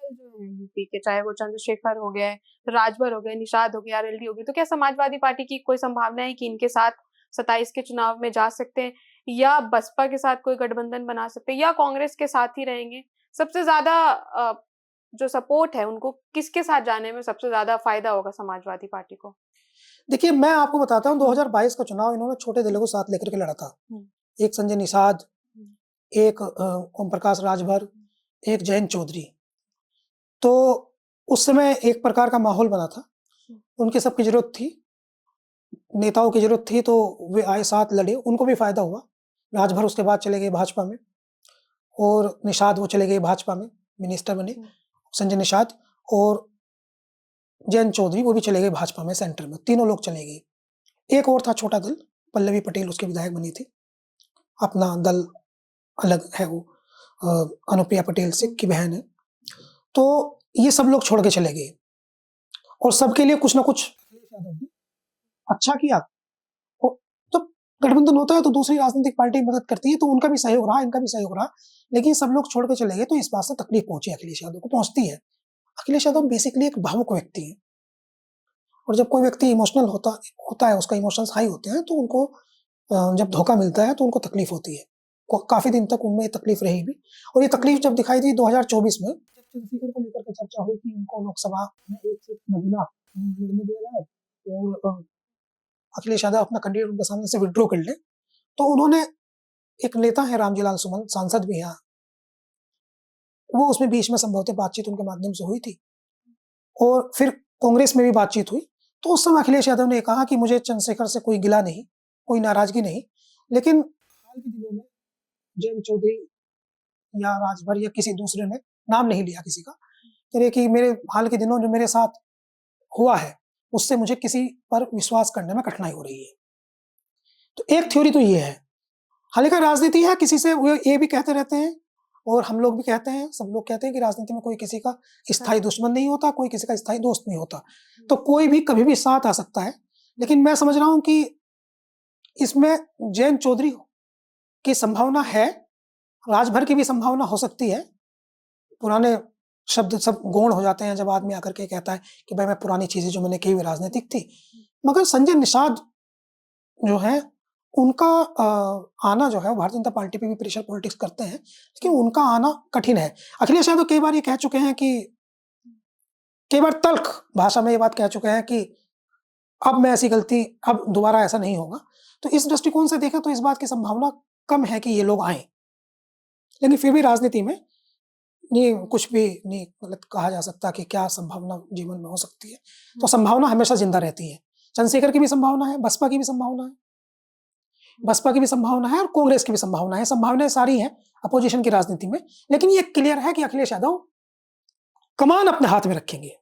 दल जो है यूपी के, चाहे वो चंद्रशेखर हो गए, राजभर हो गए, निषाद हो गए, आरएलडी हो गई, तो क्या समाजवादी पार्टी की कोई संभावना है कि इनके साथ 27 के चुनाव में जा सकते हैं, या बसपा के साथ कोई गठबंधन बना सकते हैं, या कांग्रेस के साथ ही रहेंगे? सबसे ज्यादा जो सपोर्ट है उनको किसके साथ जाने में सबसे ज्यादा फायदा होगा समाजवादी पार्टी को? देखिए, मैं आपको बताता हूँ 2022 का चुनाव इन्होंने छोटे दलों को साथ लेकर के लड़ा था। एक संजय निषाद, एक ओम प्रकाश राजभर, एक जयंत चौधरी। तो उस समय एक प्रकार का माहौल बना था, उनकी सबकी जरूरत थी, नेताओं की जरूरत थी, तो वे आए साथ लड़े, उनको भी फायदा हुआ। राजभर उसके बाद चले गए भाजपा में, और निषाद वो चले गए भाजपा में, मिनिस्टर बने संजय निषाद, और जयंत चौधरी वो भी चले गए भाजपा में सेंटर में, तीनों लोग चले गए। एक और था छोटा दल, पल्लवी पटेल उसके विधायक बनी थी, अपना दल अलग है, वो अनुप्रिया पटेल से की बहन है। तो ये सब लोग छोड़ के चले गए, और सबके लिए कुछ ना कुछ अच्छा किया। जब गठबंधन होता है तो दूसरी राजनीतिक पार्टी मदद करती है, तो उनका भी सहयोग रहा, इनका भी सहयोग रहा, लेकिन सब लोग छोड़ के चले गए, तो इस बात से तकलीफ पहुंची अखिलेश यादव को, पहुंचती है। अखिलेश यादव बेसिकली एक भावुक व्यक्ति है, और जब कोई व्यक्ति इमोशनल होता है, उसका इमोशंस हाई होते हैं, तो उनको जब धोखा मिलता है तो उनको तकलीफ होती है। काफी दिन तक उनमें तकलीफ रही भी, और ये तकलीफ जब दिखाई दी 2024 में, जब चंद्रशेखर को लेकर के चर्चा हुई कि उनको लोकसभा में एक सीट महिला लड़ने दिया जाए, और अखिलेश यादव अपना कैंडिडेट उनके सामने से विड्रॉ कर ले, तो उन्होंने, एक नेता है रामजीलाल सुमन, सांसद भी हैं, वो उसमें बीच में संभवतः बातचीत उनके माध्यम से हुई थी, और फिर कांग्रेस में भी बातचीत हुई। तो उस समय अखिलेश यादव ने कहा कि मुझे चंद्रशेखर से कोई गिला नहीं, कोई नाराजगी नहीं, लेकिन हाल के दिनों में जयंत चौधरी या राजभर या किसी दूसरे ने, नाम नहीं लिया किसी का, कह रहे कि मेरे हाल के दिनों जो मेरे साथ हुआ है, उससे मुझे किसी पर विश्वास करने में कठिनाई हो रही है। तो एक थ्योरी तो ये है। हालांकि राजनीति है, किसी से वो ये भी कहते रहते हैं, और हम लोग भी कहते हैं, सब लोग कहते हैं कि राजनीति में कोई किसी का स्थायी दुश्मन नहीं होता, कोई किसी का स्थायी दोस्त नहीं होता, तो कोई भी कभी भी साथ आ सकता है। लेकिन मैं समझ रहा हूं कि इसमें जयंत चौधरी की संभावना है, राजभर की भी संभावना हो सकती है। पुराने शब्द सब गौण हो जाते हैं जब आदमी आकर के कहता है कि भाई मैं पुरानी चीजें जो मैंने की हुई राजनीतिक थी। मगर संजय निषाद जो है, उनका आना जो है, भारतीय जनता पार्टी पे भी प्रेशर पॉलिटिक्स करते हैं, लेकिन उनका आना कठिन है। अखिलेश यादव कई बार ये कह चुके हैं कि, कई बार तल्ख भाषा में ये बात कह चुके हैं कि अब मैं ऐसी गलती, अब दोबारा ऐसा नहीं होगा। तो इस दृष्टिकोण से देखें तो इस बात की संभावना कम है कि ये लोग आए, लेकिन फिर भी राजनीति में नहीं, कुछ भी नहीं गलत कहा जा सकता कि क्या संभावना जीवन में हो सकती है। तो संभावना हमेशा जिंदा रहती है। चंद्रशेखर की भी संभावना है, बसपा की भी संभावना है, बसपा की भी संभावना है, और कांग्रेस की भी संभावना है। संभावनाएं सारी हैं अपोजिशन की राजनीति में, लेकिन ये क्लियर है कि अखिलेश यादव कमान अपने हाथ में रखेंगे।